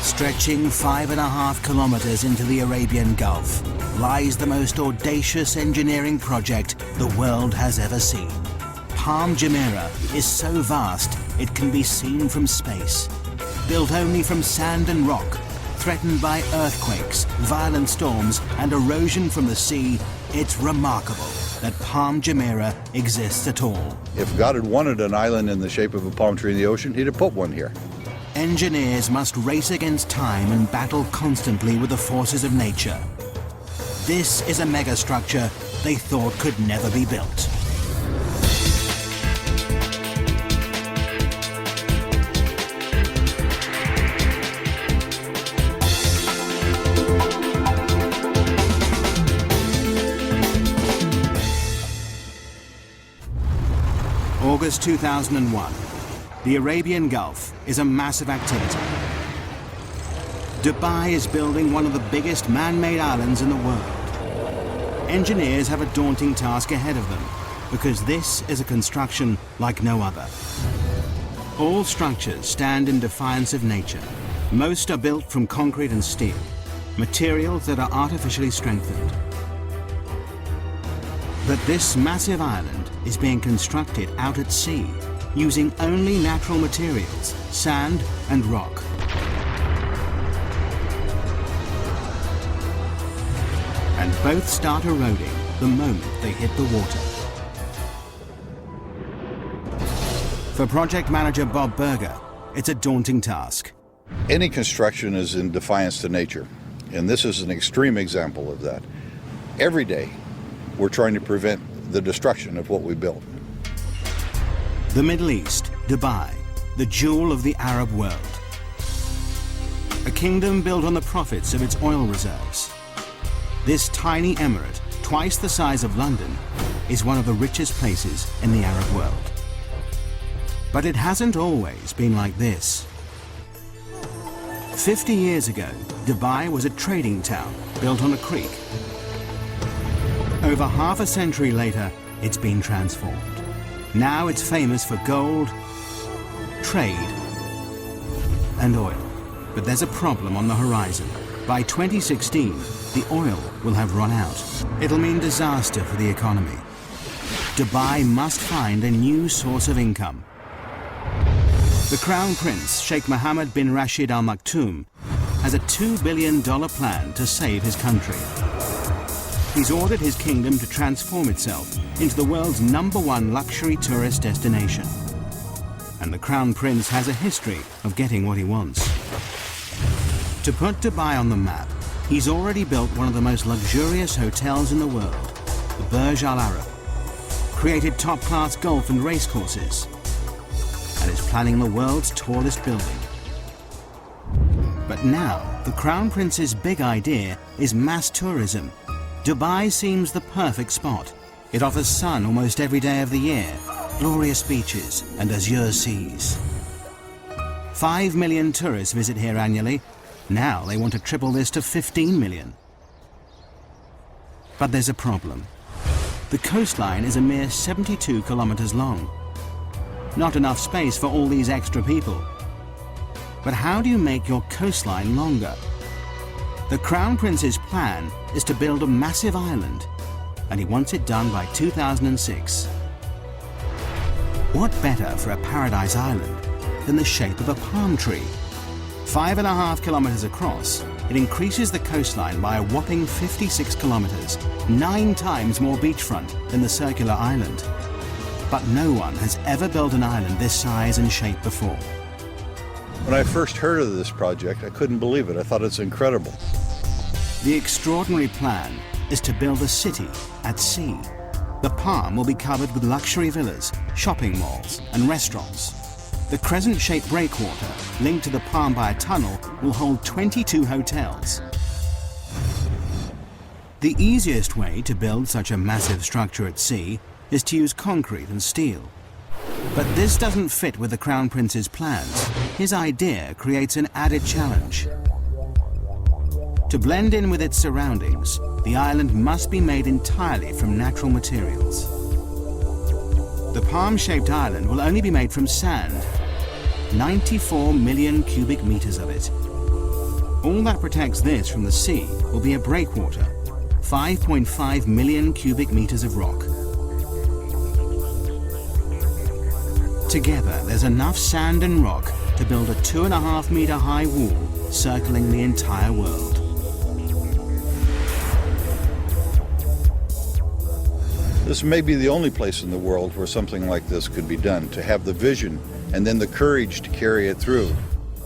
Stretching 5.5 kilometers into the Arabian Gulf lies the most audacious engineering project the world has ever seen. Palm Jumeirah is so vast it can be seen from space. Built only from sand and rock, threatened by earthquakes, violent storms and erosion from the sea, it's remarkable that Palm Jumeirah exists at all. If God had wanted an island in the shape of a palm tree in the ocean, he'd have put one here. Engineers must race against time and battle constantly with the forces of nature. This is a megastructure they thought could never be built. August 2001. The Arabian Gulf is a massive activity. Dubai is building one of the biggest man-made islands in the world. Engineers have a daunting task ahead of them because this is a construction like no other. All structures stand in defiance of nature. Most are built from concrete and steel, materials that are artificially strengthened. But this massive island is being constructed out at sea, using only natural materials, sand and rock. And both start eroding the moment they hit the water. For project manager Bob Berger, it's a daunting task. Any construction is in defiance to nature, and this is an extreme example of that. Every day, we're trying to prevent the destruction of what we built. The Middle East, Dubai, the jewel of the Arab world. A kingdom built on the profits of its oil reserves. This tiny emirate, twice the size of London, is one of the richest places in the Arab world. But it hasn't always been like this. 50 years ago, Dubai was a trading town built on a creek. Over half a century later, it's been transformed. Now it's famous for gold, trade, and oil. But there's a problem on the horizon. By 2016, the oil will have run out. It'll mean disaster for the economy. Dubai must find a new source of income. The Crown Prince, Sheikh Mohammed bin Rashid Al Maktoum, has a $2 billion plan to save his country. He's ordered his kingdom to transform itself into the world's #1 luxury tourist destination. And the Crown Prince has a history of getting what he wants. To put Dubai on the map, he's already built one of the most luxurious hotels in the world, the Burj Al Arab, created top-class golf and race courses, and is planning the world's tallest building. But now, the Crown Prince's big idea is mass tourism. Dubai seems the perfect spot. It offers sun almost every day of the year, glorious beaches and azure seas. 5 million tourists visit here annually. Now they want to triple this to 15 million. But there's a problem. The coastline is a mere 72 kilometers long. Not enough space for all these extra people. But how do you make your coastline longer? The Crown Prince's plan is to build a massive island, and he wants it done by 2006. What better for a paradise island than the shape of a palm tree? 5.5 kilometers across, it increases the coastline by a whopping 56 kilometers, 9 times more beachfront than the circular island. But no one has ever built an island this size and shape before. When I first heard of this project, I couldn't believe it. I thought it's incredible. The extraordinary plan is to build a city at sea. The palm will be covered with luxury villas, shopping malls, and restaurants. The crescent-shaped breakwater, linked to the palm by a tunnel, will hold 22 hotels. The easiest way to build such a massive structure at sea is to use concrete and steel. But this doesn't fit with the Crown Prince's plans. His idea creates an added challenge. To blend in with its surroundings, the island must be made entirely from natural materials. The palm-shaped island will only be made from sand, 94 million cubic meters of it. All that protects this from the sea will be a breakwater, 5.5 million cubic meters of rock. Together, there's enough sand and rock to build a 2.5 meter high wall circling the entire world. This may be the only place in the world where something like this could be done, to have the vision and then the courage to carry it through.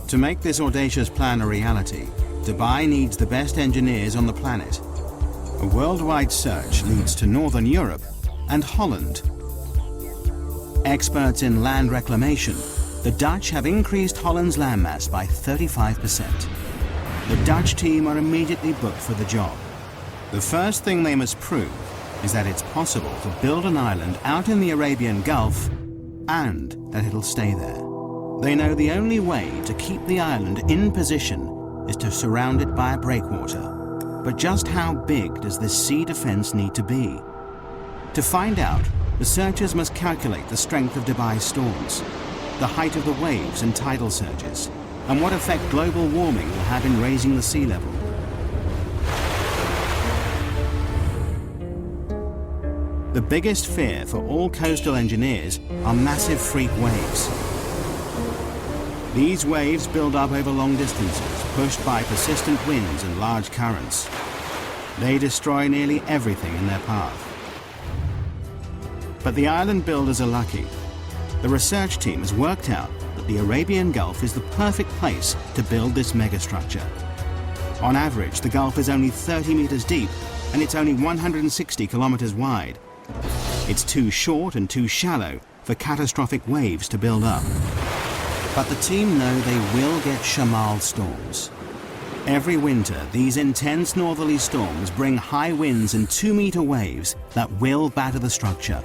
To make this audacious plan a reality, Dubai needs the best engineers on the planet. A worldwide search leads to Northern Europe and Holland. Experts in land reclamation, the Dutch have increased Holland's landmass by 35%. The Dutch team are immediately booked for the job. The first thing they must prove is that it's possible to build an island out in the Arabian Gulf and that it'll stay there. They know the only way to keep the island in position is to surround it by a breakwater. But just how big does this sea defense need to be? To find out, researchers must calculate the strength of Dubai's storms, the height of the waves and tidal surges, and what effect global warming will have in raising the sea level. The biggest fear for all coastal engineers are massive freak waves. These waves build up over long distances, pushed by persistent winds and large currents. They destroy nearly everything in their path. But the island builders are lucky. The research team has worked out that the Arabian Gulf is the perfect place to build this megastructure. On average, the Gulf is only 30 meters deep, and it's only 160 kilometers wide. It's too short and too shallow for catastrophic waves to build up. But the team know they will get Shamal storms. Every winter, these intense northerly storms bring high winds and 2-meter waves that will batter the structure.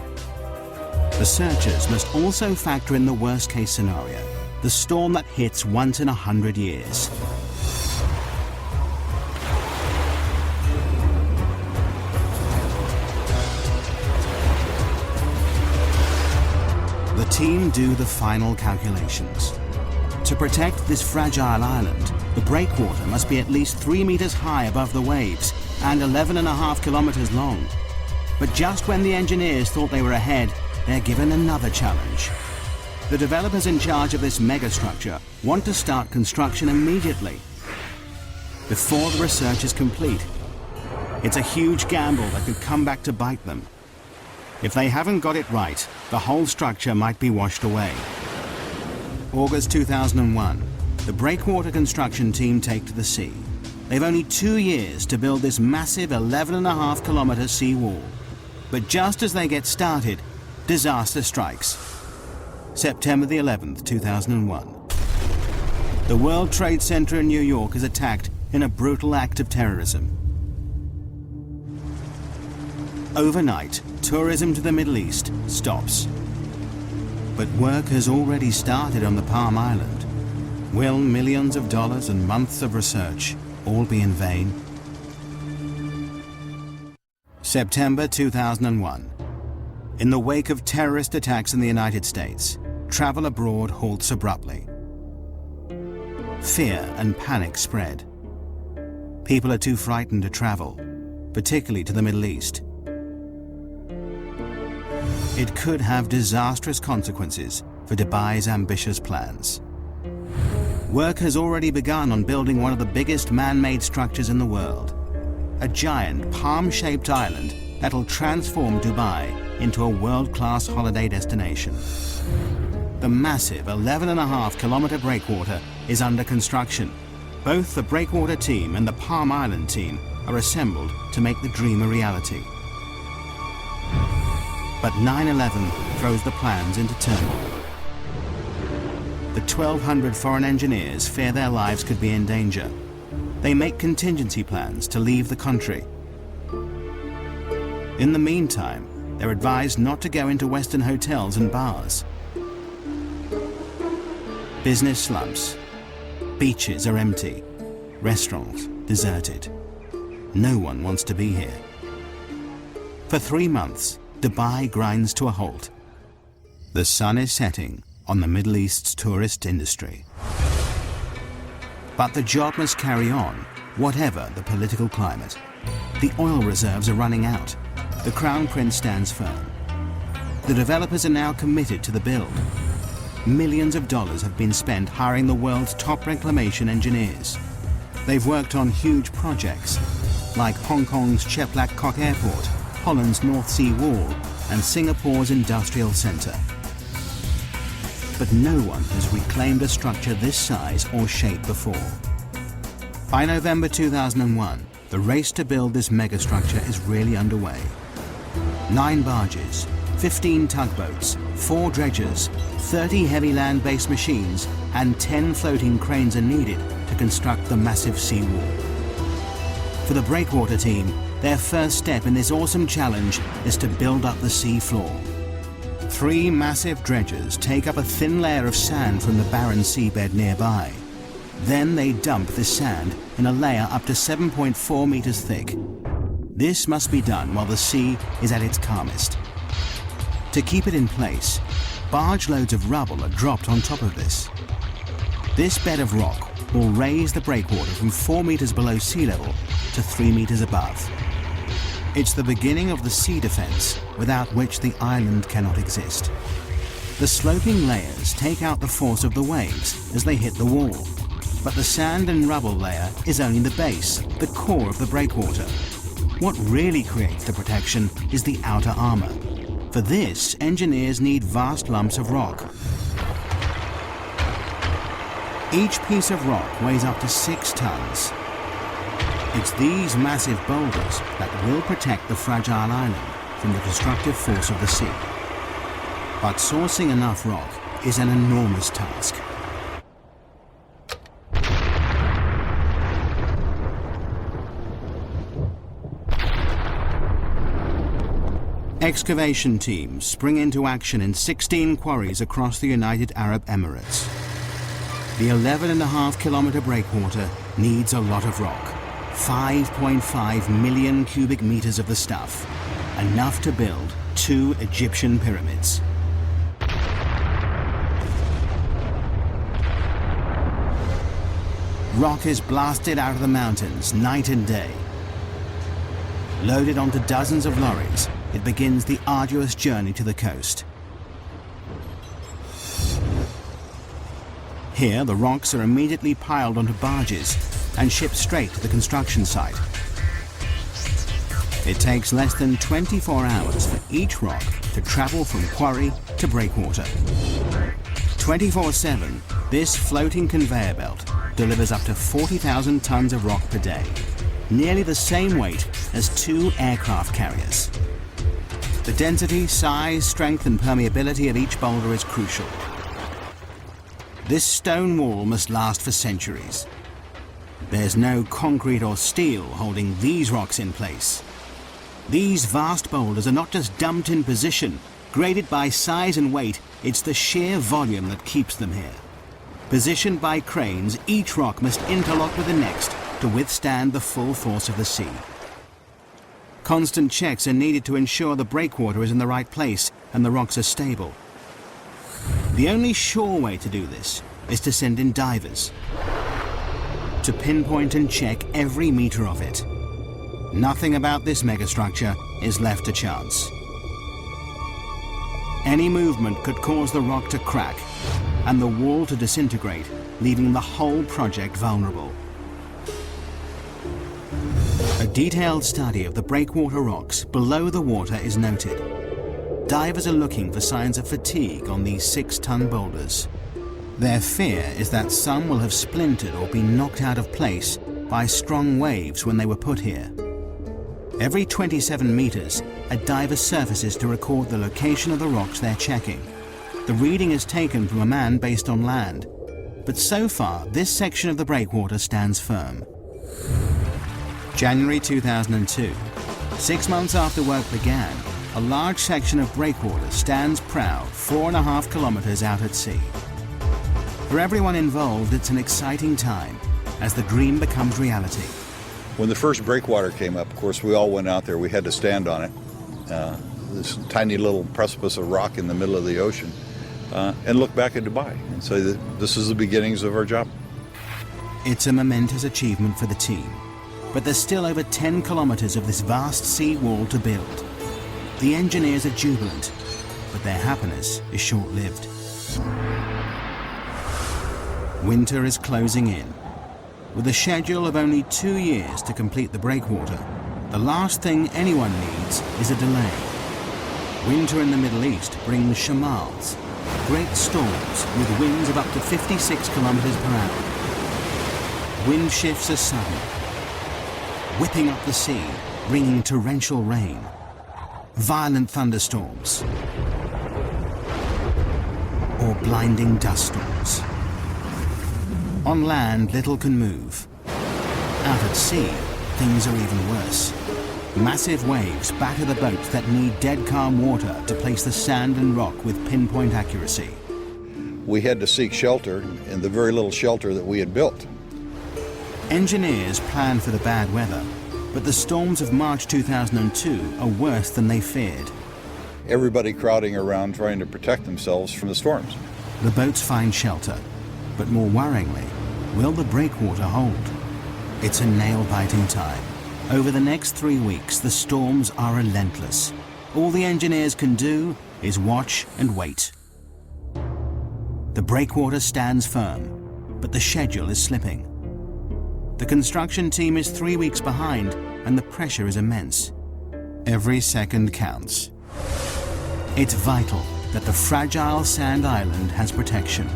Researchers must also factor in the worst-case scenario, the storm that hits once in 100 years. The team do the final calculations. To protect this fragile island, the breakwater must be at least 3 meters high above the waves and 11.5 kilometers long. But just when the engineers thought they were ahead, they're given another challenge. The developers in charge of this megastructure want to start construction immediately, before the research is complete. It's a huge gamble that could come back to bite them. If they haven't got it right, the whole structure might be washed away. August 2001, the breakwater construction team take to the sea. They've only 2 years to build this massive 11.5 kilometer sea wall. But just as they get started, disaster strikes. September the 11th, 2001. The World Trade Center in New York is attacked in a brutal act of terrorism. Overnight, tourism to the Middle East stops. But work has already started on the Palm Island. Will millions of dollars and months of research all be in vain? September 2001. In the wake of terrorist attacks in the United States, travel abroad halts abruptly. Fear and panic spread. People are too frightened to travel, particularly to the Middle East. It could have disastrous consequences for Dubai's ambitious plans. Work has already begun on building one of the biggest man-made structures in the world, a giant palm-shaped island that'll transform Dubai into a world-class holiday destination. The massive 11.5 kilometer breakwater is under construction. Both the breakwater team and the Palm Island team are assembled to make the dream a reality. But 9/11 throws the plans into turmoil. The 1,200 foreign engineers fear their lives could be in danger. They make contingency plans to leave the country. In the meantime, they're advised not to go into Western hotels and bars. Business slumps. Beaches are empty. Restaurants deserted. No one wants to be here. For 3 months, Dubai grinds to a halt. The sun is setting on the Middle East's tourist industry. But the job must carry on, whatever the political climate. The oil reserves are running out. The Crown Prince stands firm. The developers are now committed to the build. Millions of dollars have been spent hiring the world's top reclamation engineers. They've worked on huge projects, like Hong Kong's Cheplak Kok Airport, Holland's North Sea Wall, and Singapore's Industrial Centre. But no one has reclaimed a structure this size or shape before. By November 2001, the race to build this megastructure is really underway. 9 barges, 15 tugboats, 4 dredgers, 30 heavy land-based machines, and 10 floating cranes are needed to construct the massive seawall. For the breakwater team, their first step in this awesome challenge is to build up the sea floor. 3 massive dredgers take up a thin layer of sand from the barren seabed nearby. Then they dump this sand in a layer up to 7.4 meters thick. This must be done while the sea is at its calmest. To keep it in place, barge loads of rubble are dropped on top of this. This bed of rock will raise the breakwater from 4 meters below sea level to 3 meters above. It's the beginning of the sea defense, without which the island cannot exist. The sloping layers take out the force of the waves as they hit the wall, but the sand and rubble layer is only the base, the core of the breakwater. What really creates the protection is the outer armor. For this, engineers need vast lumps of rock. Each piece of rock weighs up to 6 tons. It's these massive boulders that will protect the fragile island from the destructive force of the sea. But sourcing enough rock is an enormous task. Excavation teams spring into action in 16 quarries across the United Arab Emirates. The 11.5-kilometer breakwater needs a lot of rock. 5.5 million cubic meters of the stuff, enough to build 2 Egyptian pyramids. Rock is blasted out of the mountains night and day. Loaded onto dozens of lorries, it begins the arduous journey to the coast. Here, the rocks are immediately piled onto barges and shipped straight to the construction site. It takes less than 24 hours for each rock to travel from quarry to breakwater. 24/7, this floating conveyor belt delivers up to 40,000 tons of rock per day, nearly the same weight as 2 aircraft carriers. The density, size, strength, and permeability of each boulder is crucial. This stone wall must last for centuries. There's no concrete or steel holding these rocks in place. These vast boulders are not just dumped in position, graded by size and weight, it's the sheer volume that keeps them here. Positioned by cranes, each rock must interlock with the next to withstand the full force of the sea. Constant checks are needed to ensure the breakwater is in the right place and the rocks are stable. The only sure way to do this is to send in divers to pinpoint and check every meter of it. Nothing about this megastructure is left to chance. Any movement could cause the rock to crack and the wall to disintegrate, leaving the whole project vulnerable. A detailed study of the breakwater rocks below the water is noted. Divers are looking for signs of fatigue on these 6-ton boulders. Their fear is that some will have splintered or been knocked out of place by strong waves when they were put here. Every 27 meters, a diver surfaces to record the location of the rocks they're checking. The reading is taken from a man based on land, but so far this section of the breakwater stands firm. January 2002. 6 months after work began, a large section of breakwater stands proud 4.5 kilometers out at sea. For everyone involved, it's an exciting time as the dream becomes reality. When the first breakwater came up, of course, we all went out there. We had to stand on it. This tiny little precipice of rock in the middle of the ocean, and look back at Dubai and say that this is the beginnings of our job. It's a momentous achievement for the team, but there's still over 10 kilometers of this vast sea wall to build. The engineers are jubilant, but their happiness is short-lived. Winter is closing in. With a schedule of only 2 years to complete the breakwater, the last thing anyone needs is a delay. Winter in the Middle East brings shamals, great storms with winds of up to 56 kilometers per hour. Wind shifts are sudden, whipping up the sea, bringing torrential rain, violent thunderstorms, or blinding dust storms. On land, little can move. Out at sea, things are even worse. Massive waves batter the boats that need dead calm water to place the sand and rock with pinpoint accuracy. We had to seek shelter in the very little shelter that we had built. Engineers planned for the bad weather, but the storms of March 2002 are worse than they feared. Everybody crowding around trying to protect themselves from the storms. The boats find shelter, but more worryingly, will the breakwater hold? It's a nail-biting time. Over the next 3 weeks, the storms are relentless. All the engineers can do is watch and wait. The breakwater stands firm, but the schedule is slipping. The construction team is 3 weeks behind, and the pressure is immense. Every second counts. It's vital that the fragile sand island has protection.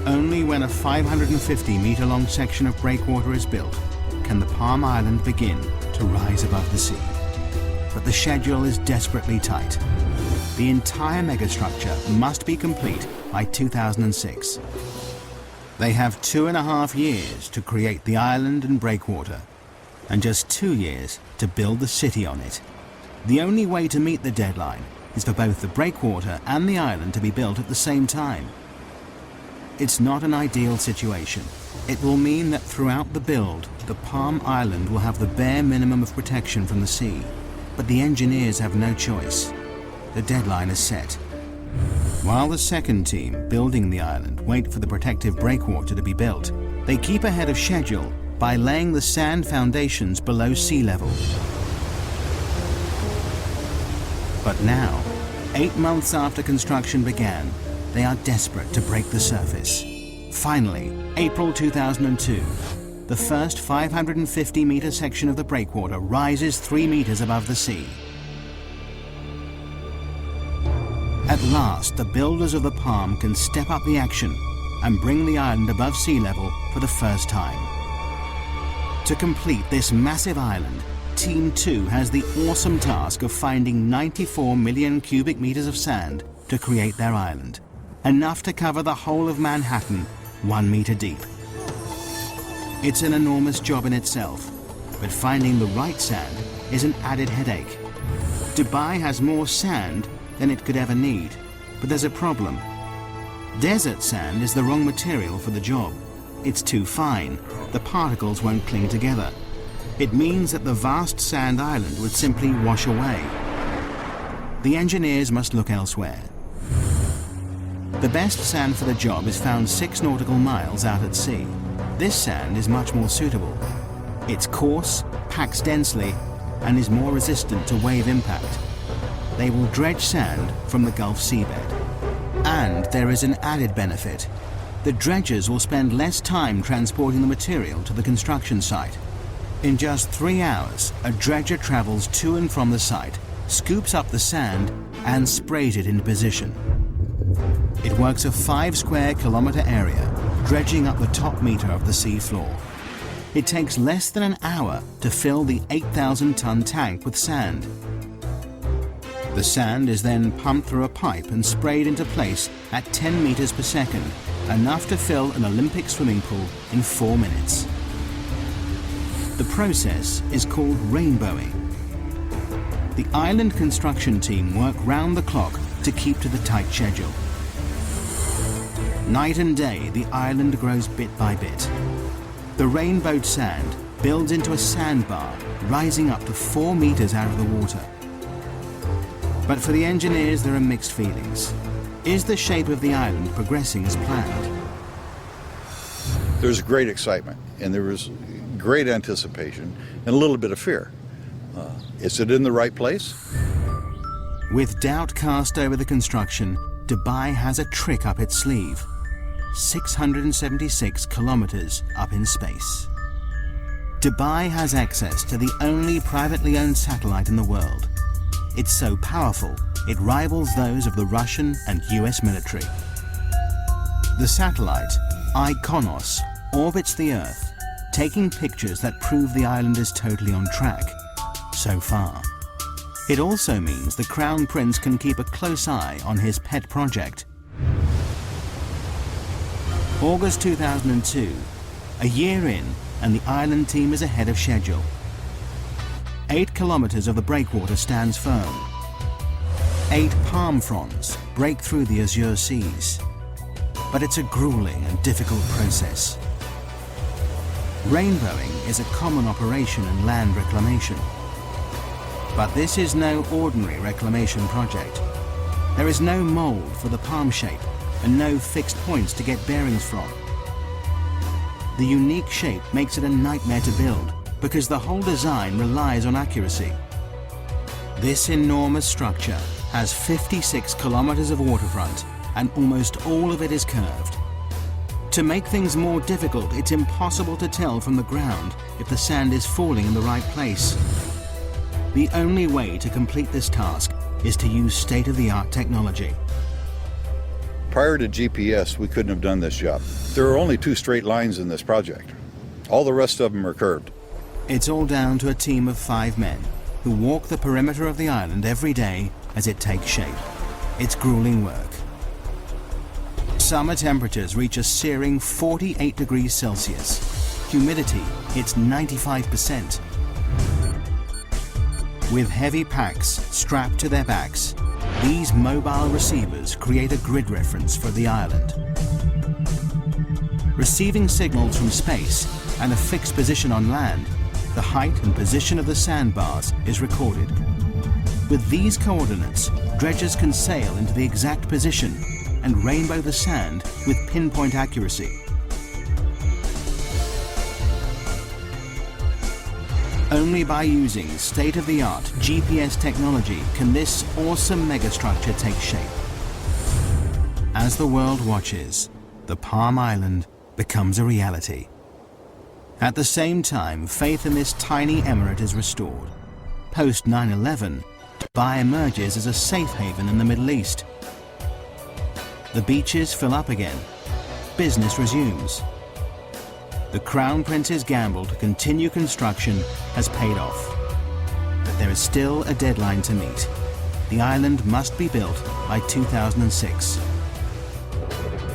Only when a 550-meter-long section of breakwater is built can the Palm Island begin to rise above the sea. But the schedule is desperately tight. The entire megastructure must be complete by 2006. They have 2.5 years to create the island and breakwater, and just 2 years to build the city on it. The only way to meet the deadline is for both the breakwater and the island to be built at the same time. It's not an ideal situation. It will mean that throughout the build, the Palm Island will have the bare minimum of protection from the sea. But the engineers have no choice. The deadline is set. While the second team, building the island, wait for the protective breakwater to be built, they keep ahead of schedule by laying the sand foundations below sea level. But now, 8 months after construction began, they are desperate to break the surface. Finally, April 2002, the first 550-meter section of the breakwater rises 3 meters above the sea. At last, the builders of the Palm can step up the action and bring the island above sea level for the first time. To complete this massive island, Team 2 has the awesome task of finding 94 million cubic meters of sand to create their island, enough to cover the whole of Manhattan 1 meter deep. It's an enormous job in itself, but finding the right sand is an added headache. Dubai has more sand than it could ever need, but there's a problem. Desert sand is the wrong material for the job. It's too fine. The particles won't cling together. It means that the vast sand island would simply wash away. The engineers must look elsewhere. The best sand for the job is found 6 nautical miles out at sea. This sand is much more suitable. It's coarse, packs densely, and is more resistant to wave impact. They will dredge sand from the Gulf seabed. And there is an added benefit. The dredgers will spend less time transporting the material to the construction site. In just 3 hours, a dredger travels to and from the site, scoops up the sand, and sprays it into position. It works a 5 square kilometer area, dredging up the top meter of the sea floor. It takes less than an hour to fill the 8,000-ton tank with sand. The sand is then pumped through a pipe and sprayed into place at 10 meters per second, enough to fill an Olympic swimming pool in 4 minutes. The process is called rainbowing. The island construction team work round the clock to keep to the tight schedule. Night and day, the island grows bit by bit. The rainbowed sand builds into a sandbar, rising up to 4 meters out of the water. But for the engineers, there are mixed feelings. Is the shape of the island progressing as planned? There's great excitement, and there was great anticipation and a little bit of fear. Is it in the right place? With doubt cast over the construction, Dubai has a trick up its sleeve. 676 kilometers up in space. Dubai has access to the only privately owned satellite in the world. It's so powerful, it rivals those of the Russian and US military. The satellite, IKONOS, orbits the Earth, taking pictures that prove the island is totally on track, so far. It also means the Crown Prince can keep a close eye on his pet project. August 2002, a year in, and the island team is ahead of schedule. 8 kilometers of the breakwater stands firm. 8 palm fronds break through the azure seas. But it's a grueling and difficult process. Rainbowing is a common operation in land reclamation. But this is no ordinary reclamation project. There is no mold for the palm shape and no fixed points to get bearings from. The unique shape makes it a nightmare to build because the whole design relies on accuracy. This enormous structure has 56 kilometers of waterfront and almost all of it is curved. To make things more difficult, it's impossible to tell from the ground if the sand is falling in the right place. The only way to complete this task is to use state-of-the-art technology. Prior to GPS, we couldn't have done this job. There are only 2 straight lines in this project. All the rest of them are curved. It's all down to a team of 5 men who walk the perimeter of the island every day as it takes shape. It's grueling work. Summer temperatures reach a searing 48 degrees Celsius. Humidity hits 95%. With heavy packs strapped to their backs, these mobile receivers create a grid reference for the island. Receiving signals from space and a fixed position on land, the height and position of the sandbars is recorded. With these coordinates, dredgers can sail into the exact position and rainbow the sand with pinpoint accuracy. Only by using state-of-the-art GPS technology can this awesome megastructure take shape. As the world watches, the Palm Island becomes a reality. At the same time, faith in this tiny emirate is restored. Post 9/11, Dubai emerges as a safe haven in the Middle East. The beaches fill up again. Business resumes. The Crown Prince's gamble to continue construction has paid off. But there is still a deadline to meet. The island must be built by 2006.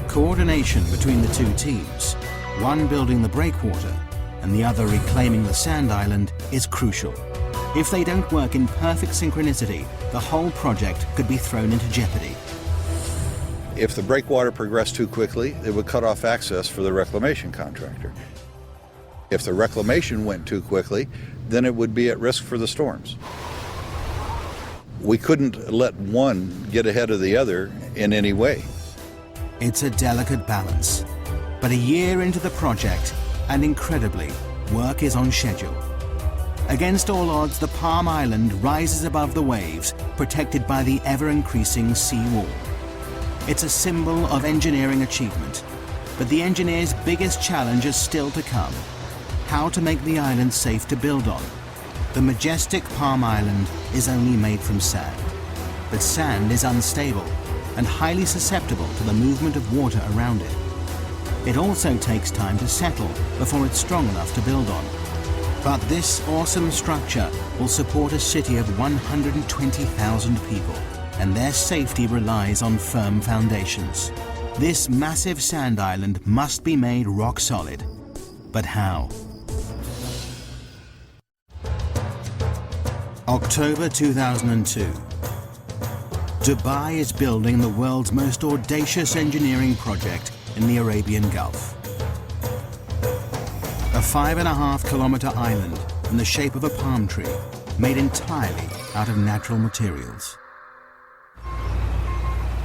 Coordination between the 2 teams, one building the breakwater and the other reclaiming the sand island, is crucial. If they don't work in perfect synchronicity, the whole project could be thrown into jeopardy. If the breakwater progressed too quickly, it would cut off access for the reclamation contractor. If the reclamation went too quickly, then it would be at risk for the storms. We couldn't let one get ahead of the other in any way. It's a delicate balance, but a year into the project, and incredibly, work is on schedule. Against all odds, the Palm Island rises above the waves, protected by the ever-increasing sea wall. It's a symbol of engineering achievement, but the engineers' biggest challenge is still to come: how to make the island safe to build on. The majestic Palm Island is only made from sand, but sand is unstable and highly susceptible to the movement of water around it. It also takes time to settle before it's strong enough to build on. But this awesome structure will support a city of 120,000 people, and their safety relies on firm foundations. This massive sand island must be made rock solid. But how? October 2002. Dubai is building the world's most audacious engineering project in the Arabian Gulf. A 5.5-kilometer island in the shape of a palm tree, made entirely out of natural materials.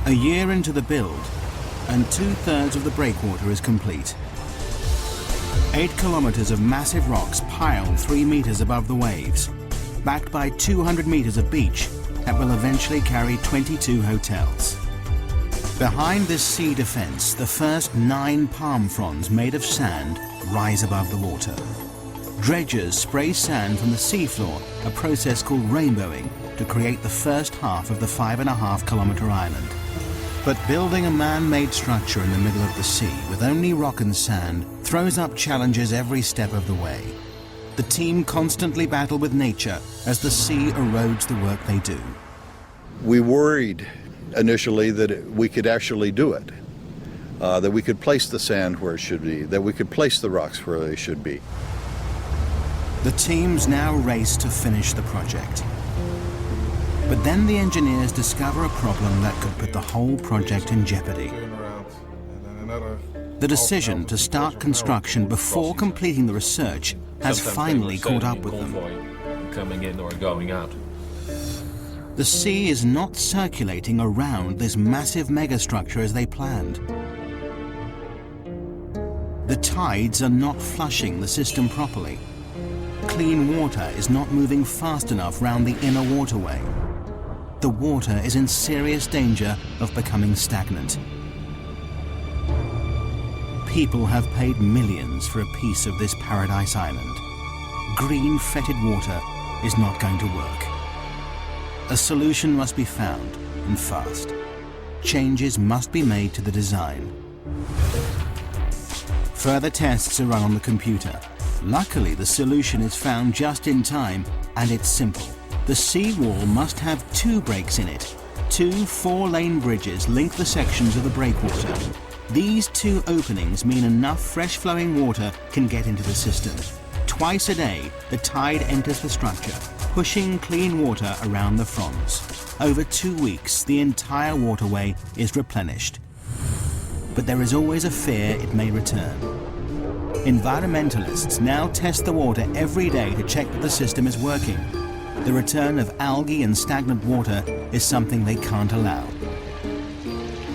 A year into the build, and 2/3 of the breakwater is complete. 8 kilometers of massive rocks piled 3 meters above the waves, backed by 200 meters of beach that will eventually carry 22 hotels. Behind this sea defense, the first 9 palm fronds made of sand rise above the water. Dredgers spray sand from the seafloor, a process called rainbowing, to create the first half of the 5.5-kilometer island. But building a man-made structure in the middle of the sea with only rock and sand throws up challenges every step of the way. The team constantly battle with nature as the sea erodes the work they do. We worried initially that we could actually do it, that we could place the sand where it should be, that we could place the rocks where they should be. The teams now race to finish the project. But then the engineers discover a problem that could put the whole project in jeopardy. The decision to start construction before completing the research has finally caught up with them. Coming in or going out. The sea is not circulating around this massive megastructure as they planned. The tides are not flushing the system properly. Clean water is not moving fast enough round the inner waterway. The water is in serious danger of becoming stagnant. People have paid millions for a piece of this paradise island. Green fetid water is not going to work. A solution must be found, and fast. Changes must be made to the design. Further tests are run on the computer. Luckily, the solution is found just in time, and it's simple. The seawall must have 2 breaks in it. 2 4-lane bridges link the sections of the breakwater. These 2 openings mean enough fresh-flowing water can get into the system. Twice a day, the tide enters the structure, pushing clean water around the fronds. Over 2 weeks, the entire waterway is replenished. But there is always a fear it may return. Environmentalists now test the water every day to check that the system is working. The return of algae and stagnant water is something they can't allow.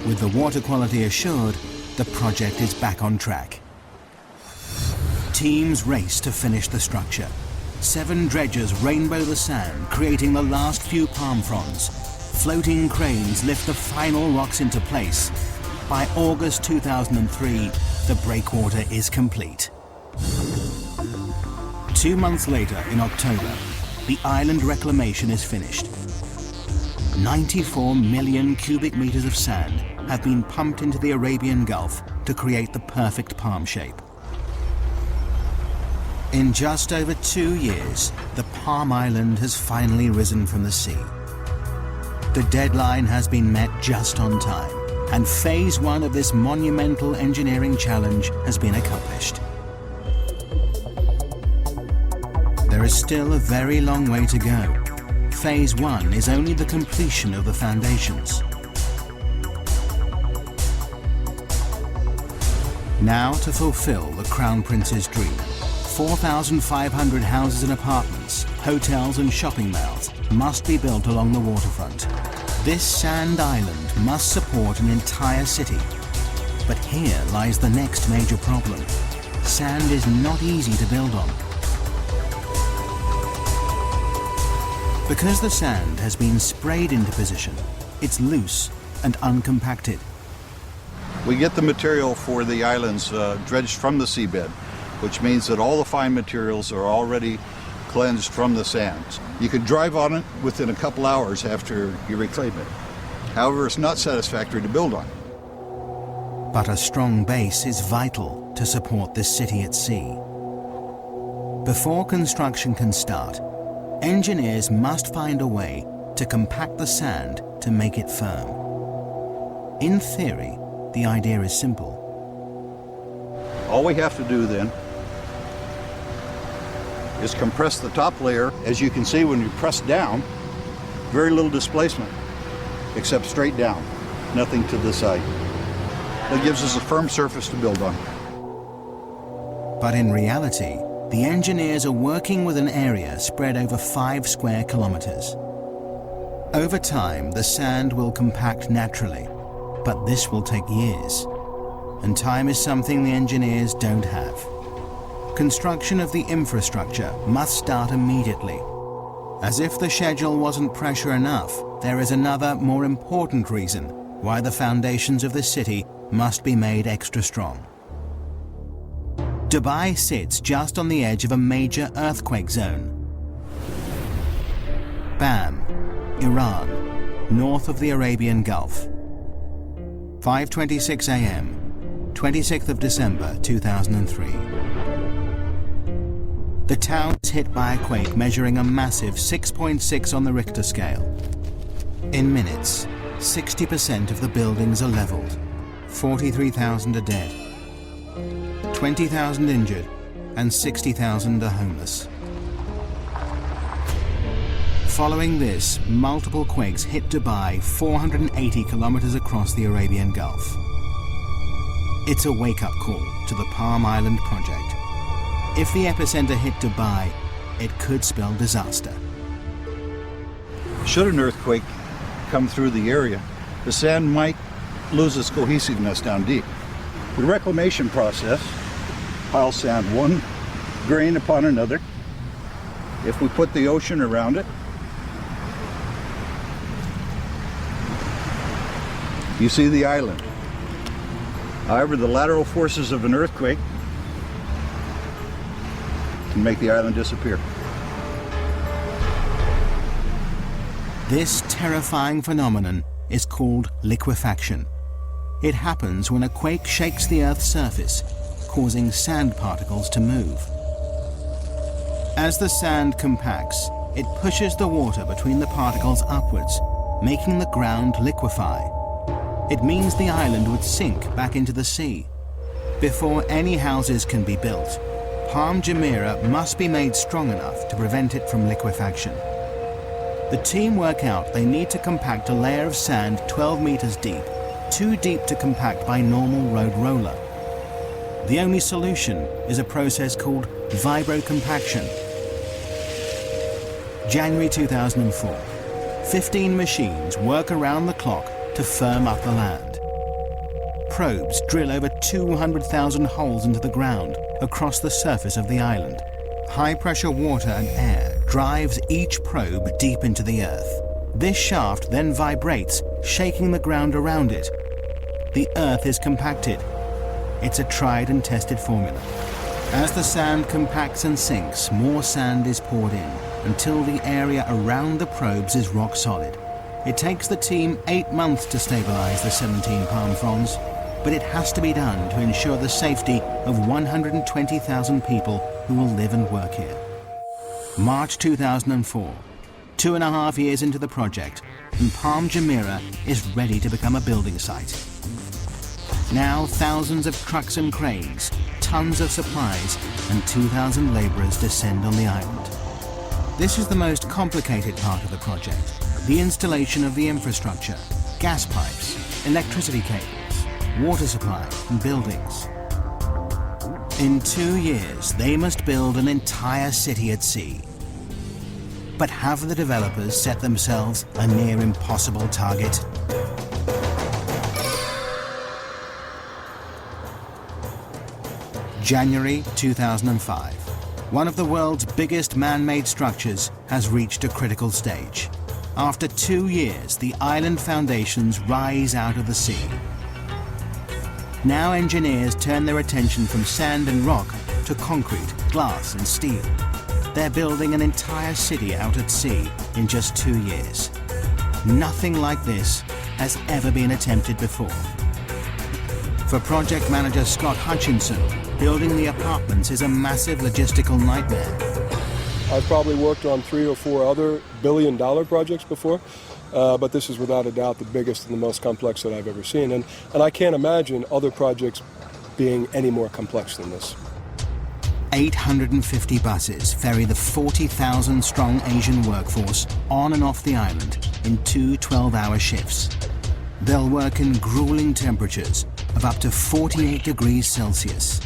With the water quality assured, the project is back on track. Teams race to finish the structure. 7 dredgers rainbow the sand, creating the last few palm fronds. Floating cranes lift the final rocks into place. By August 2003, the breakwater is complete. 2 months later, in October, the island reclamation is finished. 94 million cubic meters of sand have been pumped into the Arabian Gulf to create the perfect palm shape. In just over 2 years, the Palm Island has finally risen from the sea. The deadline has been met just on time, and phase 1 of this monumental engineering challenge has been accomplished. There is still a very long way to go. Phase 1 is only the completion of the foundations. Now to fulfill the Crown Prince's dream. 4,500 houses and apartments, hotels and shopping malls must be built along the waterfront. This sand island must support an entire city. But here lies the next major problem. Sand is not easy to build on. Because the sand has been sprayed into position, it's loose and uncompacted. We get the material for the islands dredged from the seabed, which means that all the fine materials are already cleansed from the sands. You could drive on it within a couple hours after you reclaim it. However, it's not satisfactory to build on. But a strong base is vital to support this city at sea. Before construction can start, engineers must find a way to compact the sand to make it firm. In theory, the idea is simple. All we have to do then is compress the top layer. As you can see, when you press down, very little displacement, except straight down, nothing to the side. That gives us a firm surface to build on. But in reality, the engineers are working with an area spread over 5 square kilometers. Over time, the sand will compact naturally, but this will take years. And time is something the engineers don't have. Construction of the infrastructure must start immediately. As if the schedule wasn't pressure enough, there is another, more important reason why the foundations of the city must be made extra strong. Dubai sits just on the edge of a major earthquake zone. Bam, Iran, north of the Arabian Gulf. 5:26 a.m., 26th of December 2003. The town is hit by a quake measuring a massive 6.6 on the Richter scale. In minutes, 60% of the buildings are leveled. 43,000 are dead. 20,000 injured, and 60,000 are homeless. Following this, multiple quakes hit Dubai 480 kilometers across the Arabian Gulf. It's a wake-up call to the Palm Island project. If the epicenter hit Dubai, it could spell disaster. Should an earthquake come through the area, the sand might lose its cohesiveness down deep. The reclamation process piles sand one grain upon another. If we put the ocean around it, you see the island. However, the lateral forces of an earthquake can make the island disappear. This terrifying phenomenon is called liquefaction. It happens when a quake shakes the Earth's surface, causing sand particles to move. As the sand compacts, it pushes the water between the particles upwards, making the ground liquefy. It means the island would sink back into the sea. Before any houses can be built, Palm Jumeirah must be made strong enough to prevent it from liquefaction. The team work out they need to compact a layer of sand 12 meters deep, too deep to compact by normal road roller. The only solution is a process called vibrocompaction. January 2004. 15 machines work around the clock to firm up the land. Probes drill over 200,000 holes into the ground across the surface of the island. High-pressure water and air drives each probe deep into the earth. This shaft then vibrates, shaking the ground around it. The earth is compacted. It's a tried and tested formula. As the sand compacts and sinks, more sand is poured in until the area around the probes is rock solid. It takes the team 8 months to stabilize the 17 palm fronds, but it has to be done to ensure the safety of 120,000 people who will live and work here. March 2004, 2.5 years into the project, and Palm Jumeirah is ready to become a building site. Now thousands of trucks and cranes, tons of supplies, and 2,000 laborers descend on the island. This is the most complicated part of the project, the installation of the infrastructure, gas pipes, electricity cables, water supply, and buildings. In 2 years, they must build an entire city at sea. But have the developers set themselves a near impossible target? January 2005. One of the world's biggest man-made structures has reached a critical stage. After 2 years, the island foundations rise out of the sea. Now engineers turn their attention from sand and rock to concrete, glass and steel. They're building an entire city out at sea in just 2 years. Nothing like this has ever been attempted before. For project manager Scott Hutchinson, building the apartments is a massive logistical nightmare. I've probably worked on 3 or 4 other billion-dollar projects before, but this is without a doubt the biggest and the most complex that I've ever seen. And I can't imagine other projects being any more complex than this. 850 buses ferry the 40,000-strong Asian workforce on and off the island in 2 12-hour shifts. They'll work in grueling temperatures of up to 48 degrees Celsius.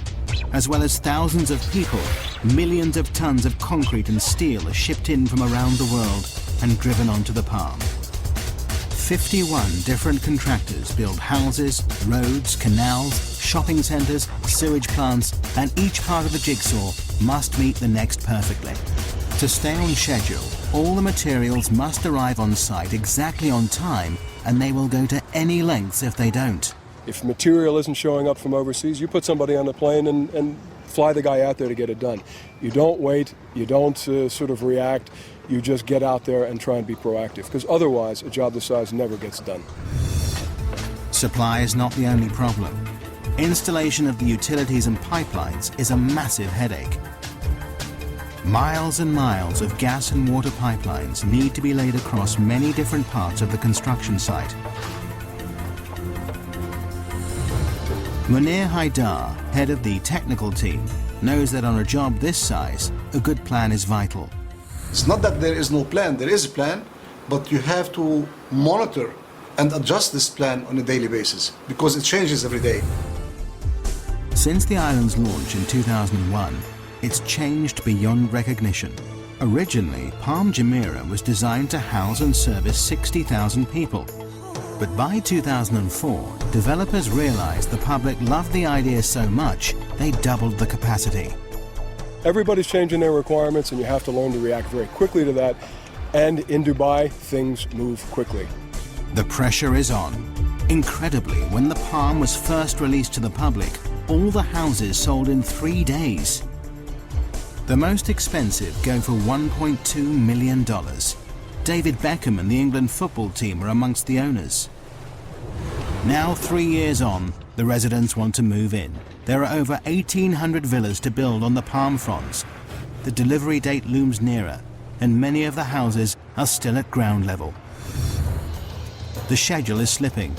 As well as thousands of people, millions of tons of concrete and steel are shipped in from around the world and driven onto the Palm. 51 different contractors build houses, roads, canals, shopping centres, sewage plants, and each part of the jigsaw must meet the next perfectly. To stay on schedule, all the materials must arrive on site exactly on time, and they will go to any lengths if they don't. If material isn't showing up from overseas, you put somebody on the plane and fly the guy out there to get it done. You don't wait, you don't sort of react, you just get out there and try and be proactive, because otherwise a job this size never gets done. Supply is not the only problem. Installation of the utilities and pipelines is a massive headache. Miles and miles of gas and water pipelines need to be laid across many different parts of the construction site. Munir Haidar, head of the technical team, knows that on a job this size, a good plan is vital. It's not that there is no plan, there is a plan, but you have to monitor and adjust this plan on a daily basis because it changes every day. Since the island's launch in 2001, it's changed beyond recognition. Originally, Palm Jumeirah was designed to house and service 60,000 people. But by 2004, developers realized the public loved the idea so much, they doubled the capacity. Everybody's changing their requirements, and you have to learn to react very quickly to that. And in Dubai, things move quickly. The pressure is on. Incredibly, when the Palm was first released to the public, all the houses sold in 3 days. The most expensive go for $1.2 million. David Beckham and the England football team are amongst the owners. Now, 3 years on, the residents want to move in. There are over 1,800 villas to build on the palm fronds. The delivery date looms nearer, and many of the houses are still at ground level. The schedule is slipping,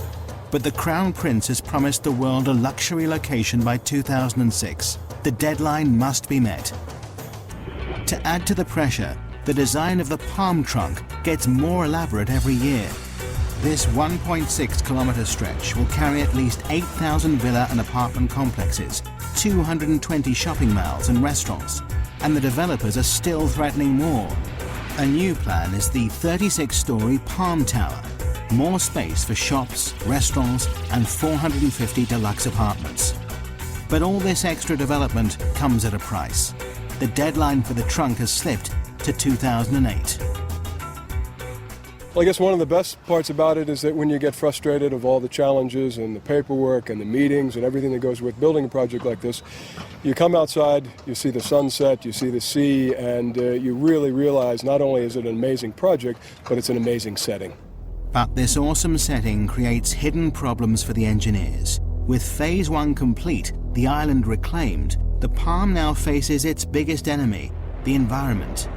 but the Crown Prince has promised the world a luxury location by 2006. The deadline must be met. To add to the pressure, the design of the palm trunk gets more elaborate every year. This 1.6-kilometre stretch will carry at least 8,000 villa and apartment complexes, 220 shopping malls and restaurants, and the developers are still threatening more. A new plan is the 36-storey Palm Tower, more space for shops, restaurants, and 450 deluxe apartments. But all this extra development comes at a price. The deadline for the trunk has slipped to 2008. Well, I guess one of the best parts about it is that when you get frustrated of all the challenges and the paperwork and the meetings and everything that goes with building a project like this, you come outside, you see the sunset, you see the sea, and you really realize not only is it an amazing project, but it's an amazing setting. But this awesome setting creates hidden problems for the engineers. With Phase 1 complete, the island reclaimed, the Palm now faces its biggest enemy, the environment.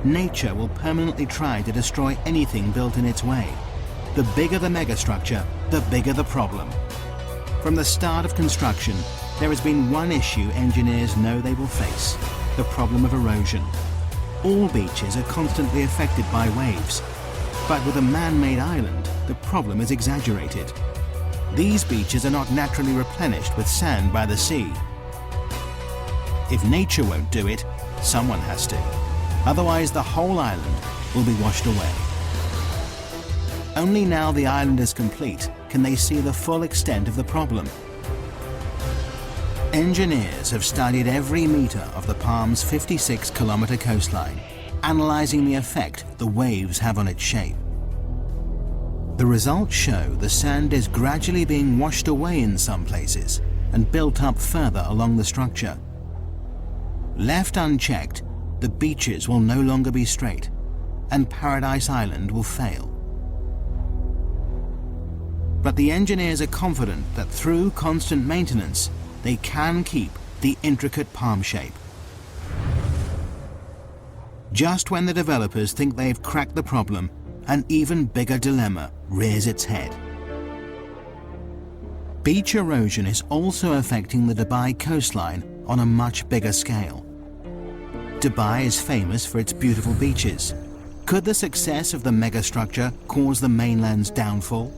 Nature will permanently try to destroy anything built in its way. The bigger the megastructure, the bigger the problem. From the start of construction, there has been one issue engineers know they will face: the problem of erosion. All beaches are constantly affected by waves, but with a man-made island, the problem is exaggerated. These beaches are not naturally replenished with sand by the sea. If nature won't do it, someone has to. Otherwise, the whole island will be washed away. Only now the island is complete can they see the full extent of the problem. Engineers have studied every meter of the Palm's 56-kilometre coastline, analysing the effect the waves have on its shape. The results show the sand is gradually being washed away in some places and built up further along the structure. Left unchecked, the beaches will no longer be straight, and Paradise Island will fail. But the engineers are confident that through constant maintenance, they can keep the intricate palm shape. Just when the developers think they've cracked the problem, an even bigger dilemma rears its head. Beach erosion is also affecting the Dubai coastline on a much bigger scale. Dubai is famous for its beautiful beaches. Could the success of the megastructure cause the mainland's downfall?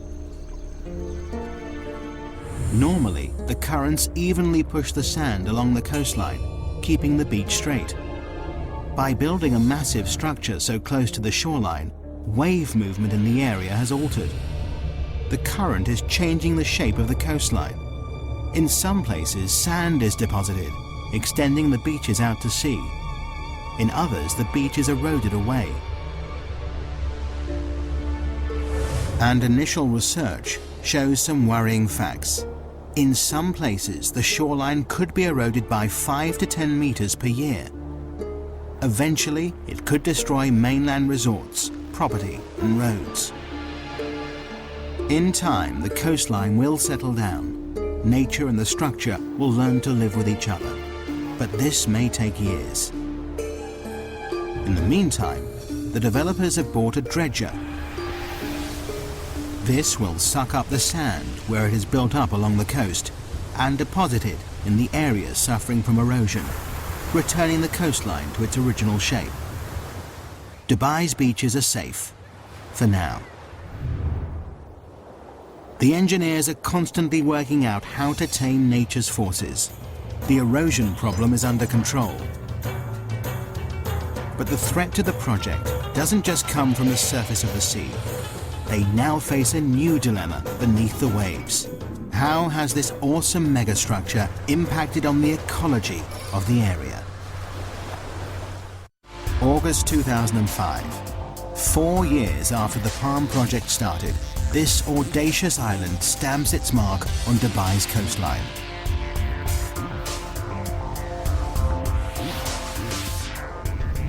Normally, the currents evenly push the sand along the coastline, keeping the beach straight. By building a massive structure so close to the shoreline, wave movement in the area has altered, the current is changing the shape of the coastline. In some places, sand is deposited, extending the beaches out to sea. In others, the beach is eroded away. And initial research shows some worrying facts. In some places, the shoreline could be eroded by 5 to 10 meters per year. Eventually, it could destroy mainland resorts, property, and roads. In time, the coastline will settle down. Nature and the structure will learn to live with each other. But this may take years. In the meantime, the developers have bought a dredger. This will suck up the sand where it is built up along the coast and deposit it in the areas suffering from erosion, returning the coastline to its original shape. Dubai's beaches are safe, for now. The engineers are constantly working out how to tame nature's forces. The erosion problem is under control. But the threat to the project doesn't just come from the surface of the sea. They now face a new dilemma beneath the waves. How has this awesome megastructure impacted on the ecology of the area? August 2005. 4 years after the Palm project started, this audacious island stamps its mark on Dubai's coastline.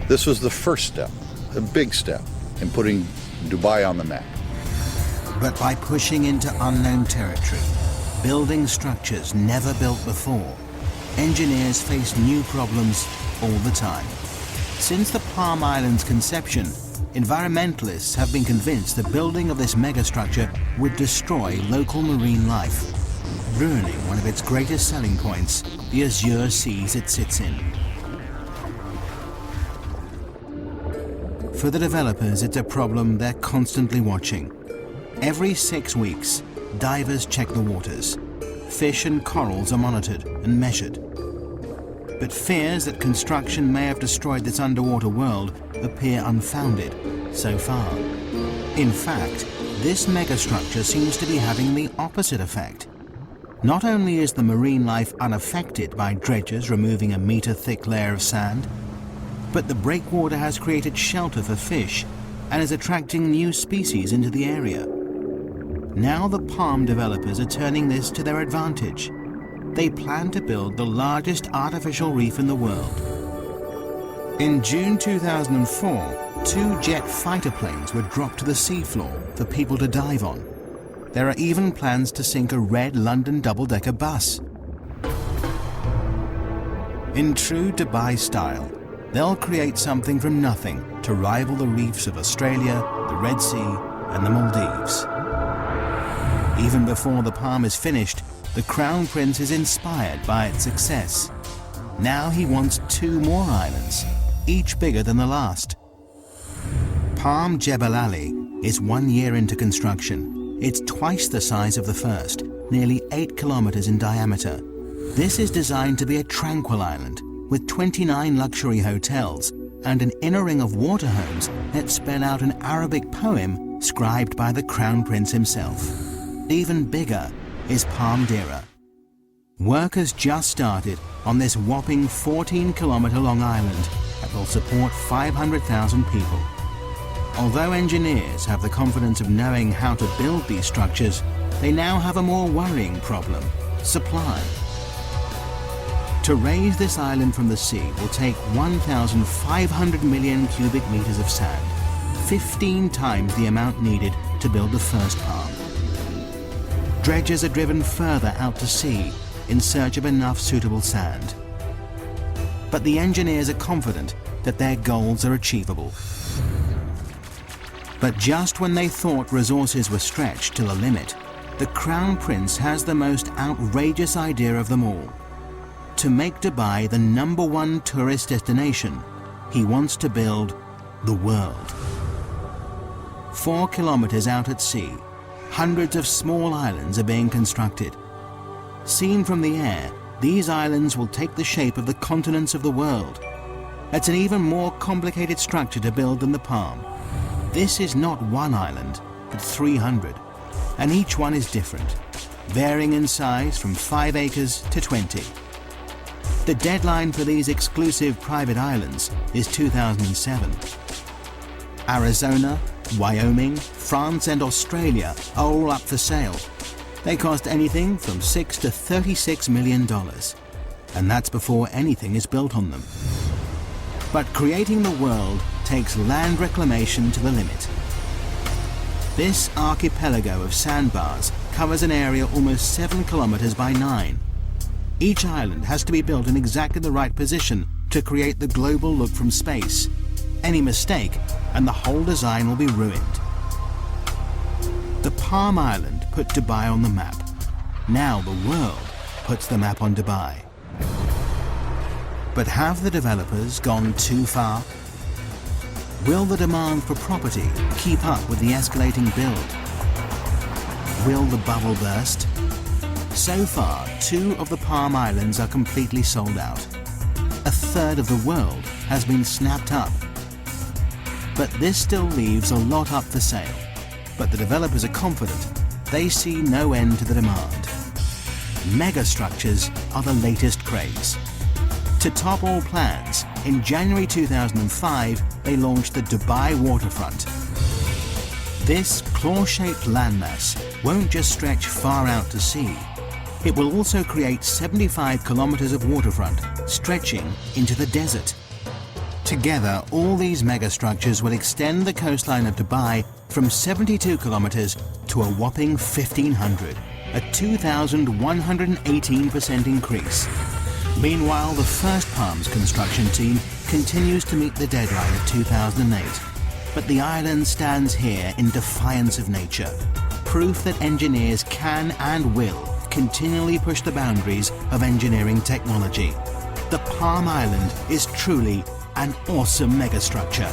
This was the first step, a big step, in putting Dubai on the map. But by pushing into unknown territory, building structures never built before, engineers face new problems all the time. Since the Palm Island's conception, environmentalists have been convinced the building of this megastructure would destroy local marine life, ruining one of its greatest selling points, the azure seas it sits in. For the developers, it's a problem they're constantly watching. Every 6 weeks, divers check the waters. Fish and corals are monitored and measured. But fears that construction may have destroyed this underwater world appear unfounded so far. In fact, this megastructure seems to be having the opposite effect. Not only is the marine life unaffected by dredgers removing a meter-thick layer of sand, but the breakwater has created shelter for fish and is attracting new species into the area. Now the Palm developers are turning this to their advantage. They plan to build the largest artificial reef in the world. In June 2004, 2 jet fighter planes were dropped to the seafloor for people to dive on. There are even plans to sink a red London double-decker bus. In true Dubai style, they'll create something from nothing to rival the reefs of Australia, the Red Sea, and the Maldives. Even before the Palm is finished, the Crown Prince is inspired by its success. Now he wants 2 more islands, each bigger than the last. Palm Jebel Ali is 1 year into construction. It's twice the size of the first, nearly 8 kilometers in diameter. This is designed to be a tranquil island with 29 luxury hotels and an inner ring of water homes that spell out an Arabic poem scribed by the Crown Prince himself. Even bigger is Palm Dira. Work has just started on this whopping 14-kilometer long island that will support 500,000 people. Although engineers have the confidence of knowing how to build these structures, they now have a more worrying problem: supply. To raise this island from the sea will take 1,500 million cubic meters of sand, 15 times the amount needed to build the first Palm. Dredgers are driven further out to sea in search of enough suitable sand. But the engineers are confident that their goals are achievable. But just when they thought resources were stretched to the limit, the Crown Prince has the most outrageous idea of them all. To make Dubai the #1 tourist destination, he wants to build the world. 4 kilometers out at sea, hundreds of small islands are being constructed. Seen from the air, these islands will take the shape of the continents of the world. It's an even more complicated structure to build than the Palm. This is not 1 island, but 300, and each one is different, varying in size from 5 acres to 20. The deadline for these exclusive private islands is 2007. Arizona, Wyoming, France and Australia are all up for sale. They cost anything from $6 to $36 million, and that's before anything is built on them. But creating the world takes land reclamation to the limit. This archipelago of sandbars covers an area almost 7 kilometers by 9. Each island has to be built in exactly the right position to create the global look from space. Any mistake and the whole design will be ruined. The Palm Island put Dubai on the map. Now the world puts the map on Dubai. But have the developers gone too far? Will the demand for property keep up with the escalating build? Will the bubble burst? So far, 2 of the Palm Islands are completely sold out. A third of the world has been snapped up. But this still leaves a lot up for sale. But the developers are confident they see no end to the demand. Megastructures are the latest craze. To top all plans, in January 2005, they launched the Dubai waterfront. This claw-shaped landmass won't just stretch far out to sea. It will also create 75 kilometers of waterfront, stretching into the desert. Together, all these megastructures will extend the coastline of Dubai from 72 kilometers to a whopping 1,500, a 2,118% increase. Meanwhile, the First Palms construction team continues to meet the deadline of 2008. But the island stands here in defiance of nature, proof that engineers can and will continually push the boundaries of engineering technology. The Palm Island is truly an awesome megastructure.